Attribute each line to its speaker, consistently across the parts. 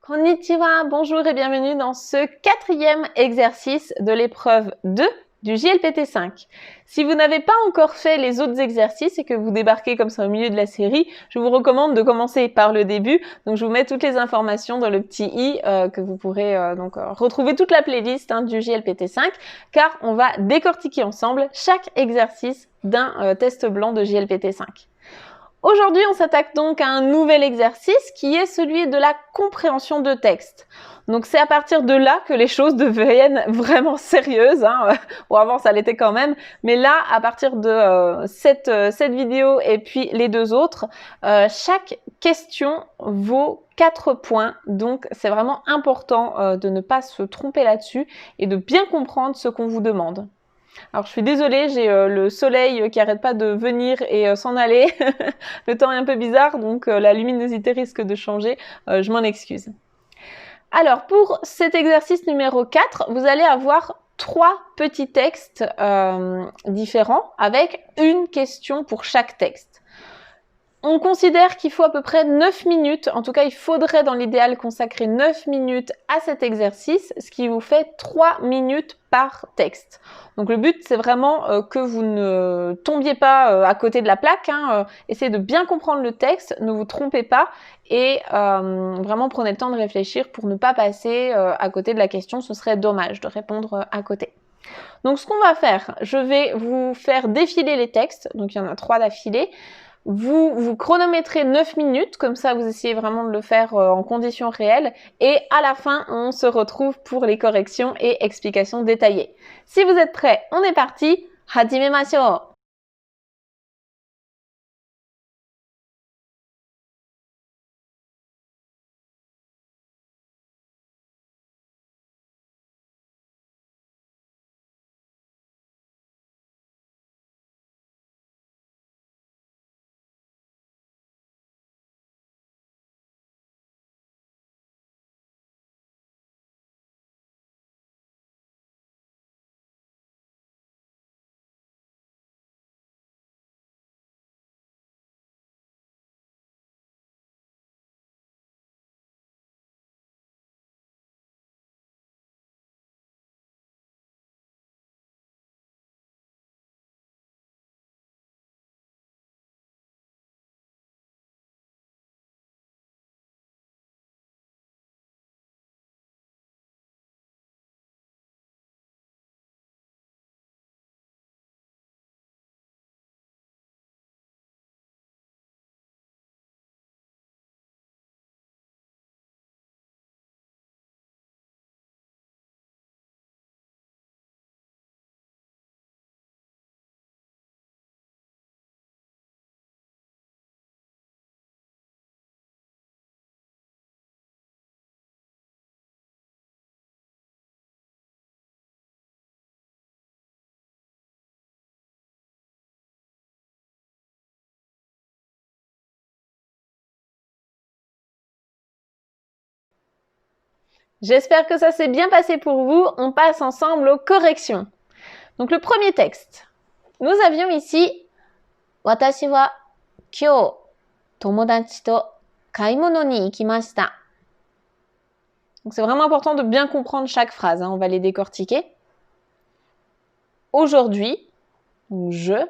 Speaker 1: Konnichiwa, bonjour et bienvenue dans ce quatrième exercice de l'épreuve 2 du JLPT5. Si vous n'avez pas encore fait les autres exercices et que vous débarquez comme ça au milieu de la série, je vous recommande de commencer par le début. Donc je vous mets toutes les informations dans le petit i que vous pourrez retrouver toute la playlist du JLPT5 car on va décortiquer ensemble chaque exercice d'un test blanc de JLPT5. Aujourd'hui, on s'attaque donc à un nouvel exercice qui est celui de la compréhension de texte. Donc c'est à partir de là que les choses deviennent vraiment sérieuses. Bon, avant ça l'était quand même, mais là, à partir de cette vidéo et puis les deux autres, chaque question vaut 4 points. Donc c'est vraiment important de ne pas se tromper là-dessus et de bien comprendre ce qu'on vous demande. Alors je suis désolée, j'ai le soleil qui arrête pas de venir et s'en aller. Le temps est un peu bizarre, donc la luminosité risque de changer. Je m'en excuse. Alors pour cet exercice numéro 4, vous allez avoir 3 petits textes différents avec une question pour chaque texte. On considère qu'il faut à peu près 9 minutes, en tout cas il faudrait dans l'idéal consacrer 9 minutes à cet exercice, ce qui vous fait 3 minutes par texte. Donc le but c'est vraiment que vous ne tombiez pas à côté de la plaque, essayez de bien comprendre le texte, ne vous trompez pas et vraiment prenez le temps de réfléchir pour ne pas passer à côté de la question, ce serait dommage de répondre à côté. Donc ce qu'on va faire, je vais vous faire défiler les textes, donc il y en a 3 d'affilée. Vous chronométrez 9 minutes, comme ça vous essayez vraiment de le faire en conditions réelles. Et à la fin, on se retrouve pour les corrections et explications détaillées. Si vous êtes prêts, on est parti. Hajimemashou! J'espère que ça s'est bien passé pour vous. On passe ensemble aux corrections. Donc le premier texte. Nous avions ici Watashi wa kyou tomodachi to kaimono ni ikimashita. Donc c'est vraiment important de bien comprendre chaque phrase. On va les décortiquer. Aujourd'hui, ou je,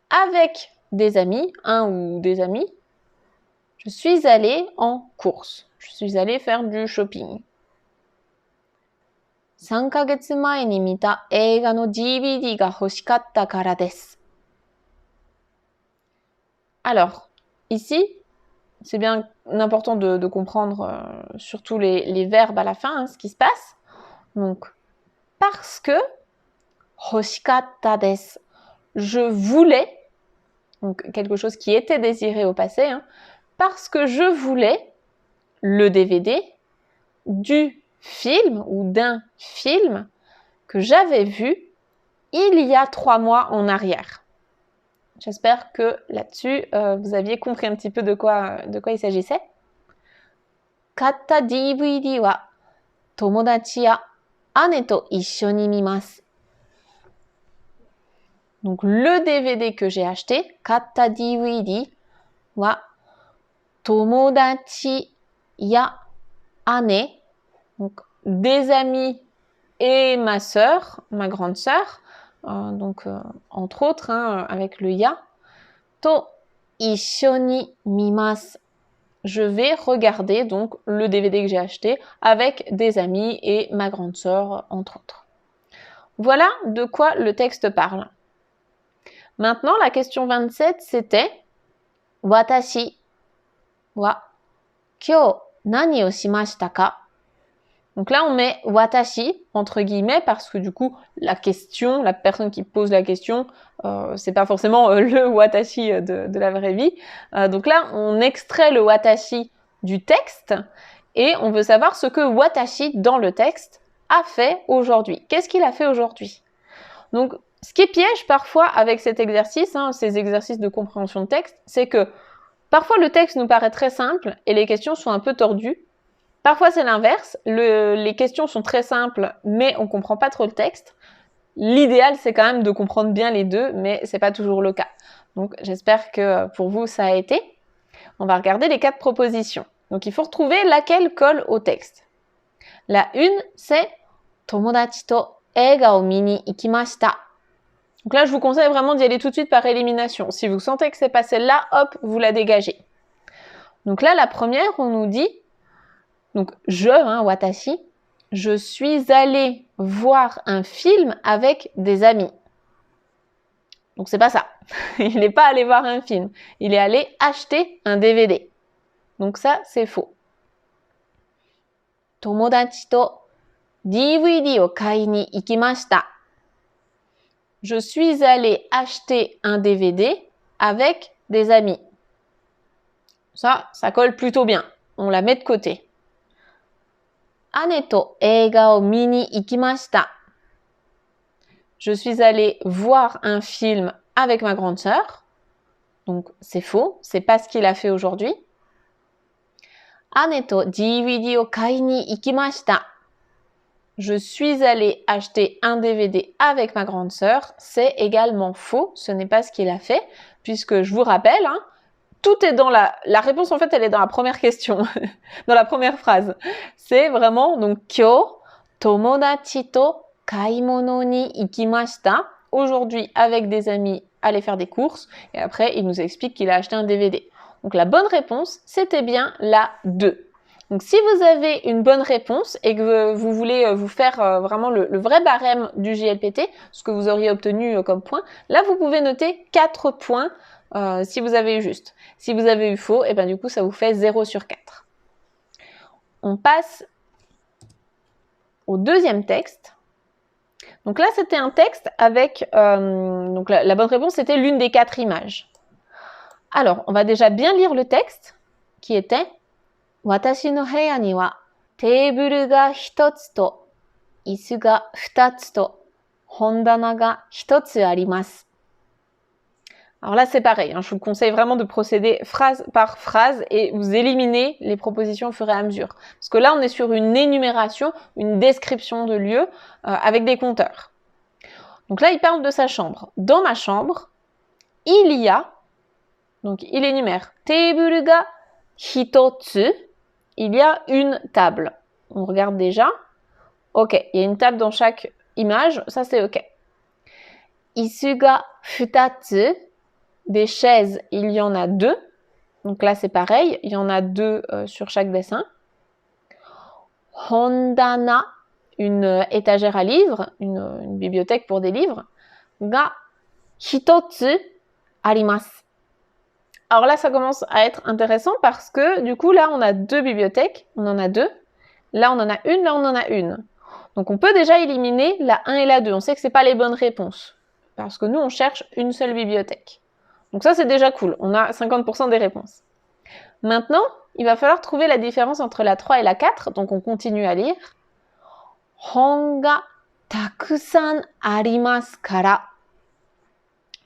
Speaker 1: avec des amis, un ou des amis, je suis allée en course. Je suis allée faire du shopping. 3ヶ月前に見た映画の DVD が欲しかったからです。Alors, ici, c'est bien important de comprendre surtout les verbes à la fin, ce qui se passe. Donc, parce que, 欲しかったです。Je voulais, donc quelque chose qui était désiré au passé, parce que je voulais le DVD du film ou d'un film que j'avais vu il y a 3 mois en arrière. J'espère que là-dessus, vous aviez compris un petit peu de quoi il s'agissait. Katta DVD wa tomodachi ya ane to issho ni mimasu. Donc le DVD que j'ai acheté, Katta DVD wa tomodachi ya ane, donc des amis et ma sœur, ma grande sœur, entre autres, hein, avec le ya, to ishoni mimasu. Je vais regarder donc le DVD que j'ai acheté avec des amis et ma grande sœur, entre autres. Voilà de quoi le texte parle. Maintenant, la question 27, c'était Watashi wa kyou nani o shimashita ka? Donc là, on met watashi entre guillemets parce que du coup, la personne qui pose la question, c'est pas forcément le watashi de la vraie vie. Donc là, on extrait le watashi du texte et on veut savoir ce que watashi dans le texte a fait aujourd'hui. Qu'est-ce qu'il a fait aujourd'hui? Donc, ce qui piège parfois avec cet exercice, hein, ces exercices de compréhension de texte, c'est que parfois le texte nous paraît très simple et les questions sont un peu tordues. Parfois, c'est l'inverse. Les questions sont très simples, mais on comprend pas trop le texte. L'idéal, c'est quand même de comprendre bien les deux, mais c'est pas toujours le cas. Donc, j'espère que pour vous, ça a été. On va regarder les 4 propositions. Donc, il faut retrouver laquelle colle au texte. La une, c'est Tomodachi to eiga o mini ikimashita. Donc là, je vous conseille vraiment d'y aller tout de suite par élimination. Si vous sentez que c'est pas celle-là, hop, vous la dégagez. Donc là, la première, on nous dit donc, watashi, je suis allée voir un film avec des amis. Donc, c'est pas ça. Il n'est pas allé voir un film. Il est allé acheter un DVD. Donc, ça, c'est faux. Tomodachi to DVD o kai ni ikimashita. Je suis allée acheter un DVD avec des amis. Ça colle plutôt bien. On la met de côté. Ane to eiga o mini ikimashita. Je suis allée voir un film avec ma grande sœur. Donc, c'est faux. C'est pas ce qu'il a fait aujourd'hui. Ane to DVD o kai ni ikimashita. Je suis allée acheter un DVD avec ma grande sœur. C'est également faux. Ce n'est pas ce qu'il a fait. Puisque je vous rappelle, hein, tout est dans la réponse, en fait, elle est dans la première question, dans la première phrase. C'est vraiment, donc, kyo, tomodachi to kaimono ni ikimashita. Aujourd'hui, avec des amis, aller faire des courses. Et après, il nous explique qu'il a acheté un DVD. Donc, la bonne réponse, c'était bien la 2. Donc, si vous avez une bonne réponse et que vous voulez vous faire vraiment le vrai barème du JLPT, ce que vous auriez obtenu comme point, là, vous pouvez noter 4 points si vous avez eu juste. Si vous avez eu faux, et bien du coup, ça vous fait 0 sur 4. On passe au deuxième texte. Donc là, c'était un texte avec... donc la bonne réponse, c'était l'une des 4 images. Alors, on va déjà bien lire le texte, qui était « Watashi no heya ni wa teiburu ga hitotsu to isu ga futatsu to hondana ga hitotsu arimasu ». Alors là, c'est pareil, hein, je vous conseille vraiment de procéder phrase par phrase et vous éliminez les propositions au fur et à mesure. Parce que là, on est sur une énumération, une description de lieu avec des compteurs. Donc là, il parle de sa chambre. Dans ma chambre, il y a, donc il énumère, teiburu ga hitotsu, il y a une table. On regarde déjà. Ok, il y a une table dans chaque image, ça c'est ok. Isu ga futatsu, des chaises, il y en a 2. Donc là, c'est pareil. Il y en a 2 sur chaque dessin. Hondana, une étagère à livres, une bibliothèque pour des livres. Ga hitotsu arimasu. Alors là, ça commence à être intéressant parce que du coup, là, on a 2 bibliothèques. On en a 2. Là, on en a une. Là, on en a une. Donc, on peut déjà éliminer la 1 et la 2. On sait que ce n'est pas les bonnes réponses. Parce que nous, on cherche une seule bibliothèque. Donc ça, c'est déjà cool. On a 50% des réponses. Maintenant, il va falloir trouver la différence entre la 3 et la 4. Donc, on continue à lire. Hon ga takusan arimasu kara.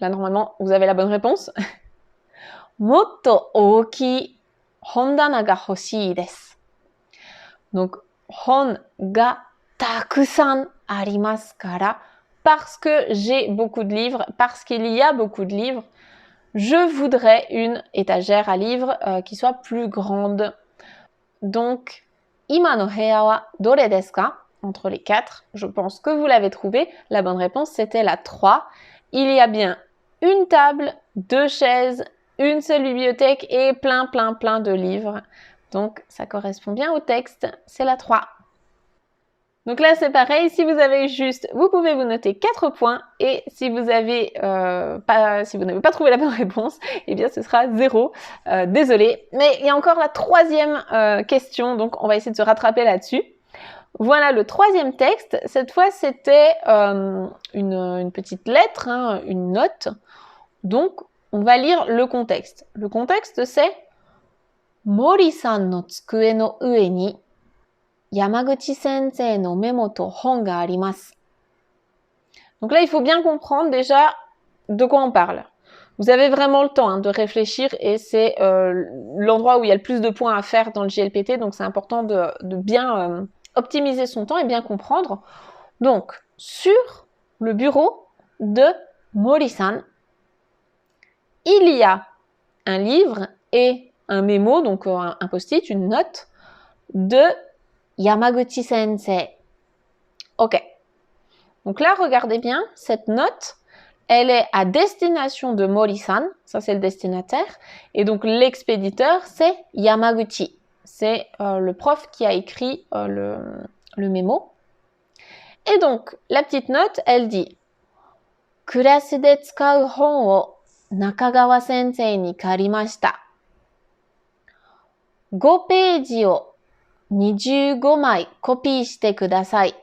Speaker 1: Là, normalement, vous avez la bonne réponse. Motto ookii hondana ga hoshii desu. Donc, hon ga takusan arimasu kara. Parce que j'ai beaucoup de livres, parce qu'il y a beaucoup de livres, je voudrais une étagère à livres qui soit plus grande. Donc, Ima no heya wa dore desu ka? Entre les 4, je pense que vous l'avez trouvé. La bonne réponse, c'était la 3. Il y a bien une table, 2 chaises, une seule bibliothèque et plein de livres. Donc, ça correspond bien au texte. C'est la 3. Donc là, c'est pareil. Si vous avez juste, vous pouvez vous noter 4 points. Et si vous n'avez pas trouvé la bonne réponse, eh bien, ce sera 0. Désolé. Mais il y a encore la 3e question. Donc, on va essayer de se rattraper là-dessus. Voilà le 3e texte. Cette fois, c'était une petite lettre, hein, une note. Donc, on va lire le contexte. Le contexte, c'est Mori-san no tsukue no ue ni Yamaguchi-sensei no memo to hon ga arimasu. Donc là, il faut bien comprendre déjà de quoi on parle. Vous avez vraiment le temps de réfléchir et c'est l'endroit où il y a le plus de points à faire dans le JLPT. Donc, c'est important de bien optimiser son temps et bien comprendre. Donc, sur le bureau de Mori-san, il y a un livre et un mémo, donc un post-it, une note de Yamaguchi Sensei. Ok. Donc là, regardez bien, cette note, elle est à destination de Mori-san, ça c'est le destinataire, et donc l'expéditeur, c'est Yamaguchi. C'est le prof qui a écrit le mémo. Et donc, la petite note, elle dit « Kurasu de tsukau hon o Nakagawa sensei ni karimashita. 5ページを25枚コピーしてください。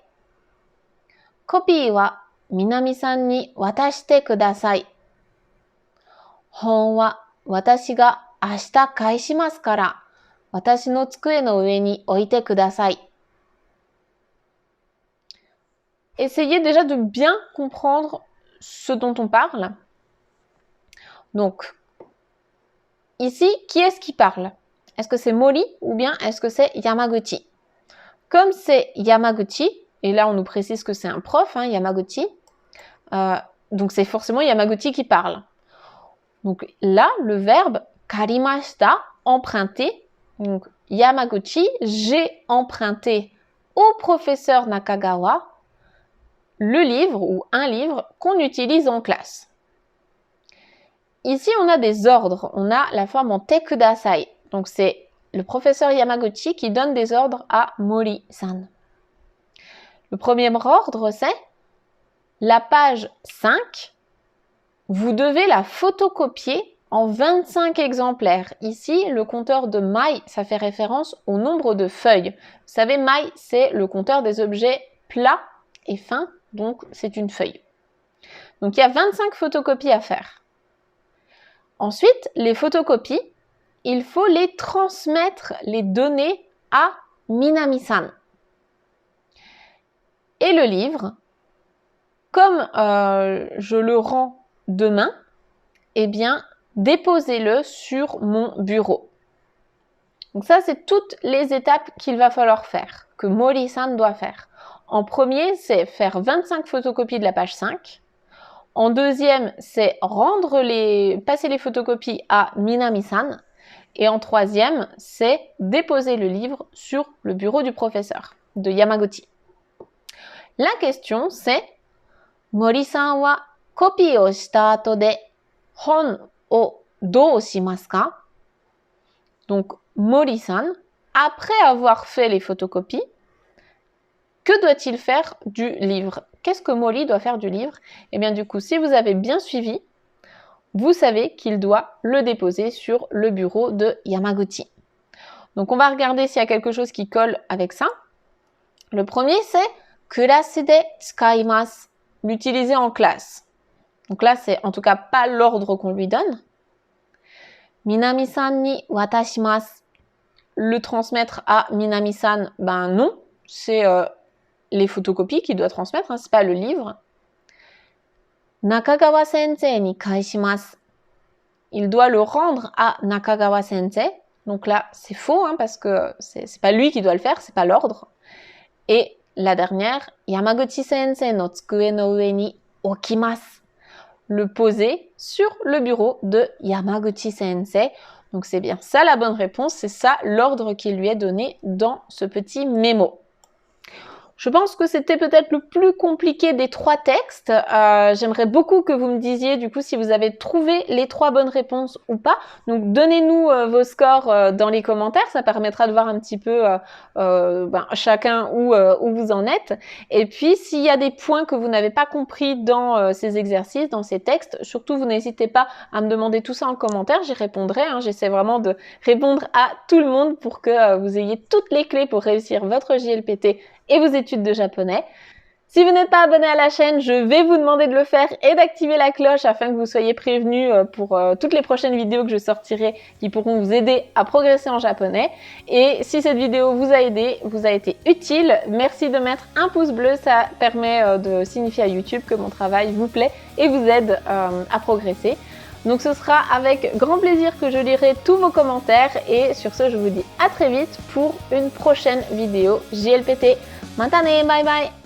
Speaker 1: コピーは南さんに渡してください。本は私が明日返しますから、私の机の上に置いてください。」Essayez déjà de bien comprendre ce dont on parle. Donc, ici, qui est-ce qui parle? Est-ce que c'est Mori ou bien est-ce que c'est Yamaguchi? Comme c'est Yamaguchi, et là on nous précise que c'est un prof, hein, Yamaguchi, donc c'est forcément Yamaguchi qui parle. Donc là, le verbe karimashita, emprunter, donc Yamaguchi, j'ai emprunté au professeur Nakagawa le livre ou un livre qu'on utilise en classe. Ici, on a des ordres. On a la forme en te kudasai. Donc, c'est le professeur Yamaguchi qui donne des ordres à Mori-san. Le premier ordre, c'est la page 5. Vous devez la photocopier en 25 exemplaires. Ici, le compteur de Mai, ça fait référence au nombre de feuilles. Vous savez, Mai, c'est le compteur des objets plats et fins. Donc, c'est une feuille. Donc, il y a 25 photocopies à faire. Ensuite, les photocopies, il faut les transmettre, les donner à Minami-san. Et le livre, comme je le rends demain, eh bien, déposez-le sur mon bureau. Donc ça, c'est toutes les étapes qu'il va falloir faire, que Mori-san doit faire. En premier, c'est faire 25 photocopies de la page 5. En deuxième, c'est passer les photocopies à Minami-san. Et en troisième, c'est déposer le livre sur le bureau du professeur de Yamaguchi. La question, c'est Mori-san wa copy o shita ato de hon o dou shimasu ka? Donc, Mori-san, après avoir fait les photocopies, que doit-il faire du livre? Qu'est-ce que Mori doit faire du livre? Eh bien, du coup, si vous avez bien suivi, vous savez qu'il doit le déposer sur le bureau de Yamaguchi. Donc, on va regarder s'il y a quelque chose qui colle avec ça. Le premier, c'est kurasu de tsukaimasu, l'utiliser en classe. Donc là, c'est en tout cas pas l'ordre qu'on lui donne. Minami-san ni watashimasu, le transmettre à Minami-san, ben non, c'est les photocopies qu'il doit transmettre, hein, c'est pas le livre. Nakagawa sensei ni kaishimasu, il doit le rendre à Nakagawa sensei. Donc là, c'est faux, hein, parce que c'est pas lui qui doit le faire, c'est pas l'ordre. Et la dernière, Yamaguchi sensei no tsukue no ue ni okimasu, le poser sur le bureau de Yamaguchi sensei. Donc c'est bien ça la bonne réponse, c'est ça l'ordre qui lui est donné dans ce petit mémo. Je pense que c'était peut-être le plus compliqué des 3 textes. J'aimerais beaucoup que vous me disiez du coup si vous avez trouvé les 3 bonnes réponses ou pas. Donc donnez-nous vos scores dans les commentaires, ça permettra de voir un petit peu chacun où vous en êtes. Et puis s'il y a des points que vous n'avez pas compris dans ces exercices, dans ces textes, surtout vous n'hésitez pas à me demander tout ça en commentaire, j'y répondrai. J'essaie vraiment de répondre à tout le monde pour que vous ayez toutes les clés pour réussir votre JLPT et vos études de japonais. Si vous n'êtes pas abonné à la chaîne, je vais vous demander de le faire et d'activer la cloche afin que vous soyez prévenus pour toutes les prochaines vidéos que je sortirai qui pourront vous aider à progresser en japonais. Et si cette vidéo vous a aidé, vous a été utile, merci de mettre un pouce bleu, ça permet de signifier à YouTube que mon travail vous plaît et vous aide à progresser. Donc ce sera avec grand plaisir que je lirai tous vos commentaires et sur ce je vous dis à très vite pour une prochaine vidéo JLPT. Mata ne, bye bye!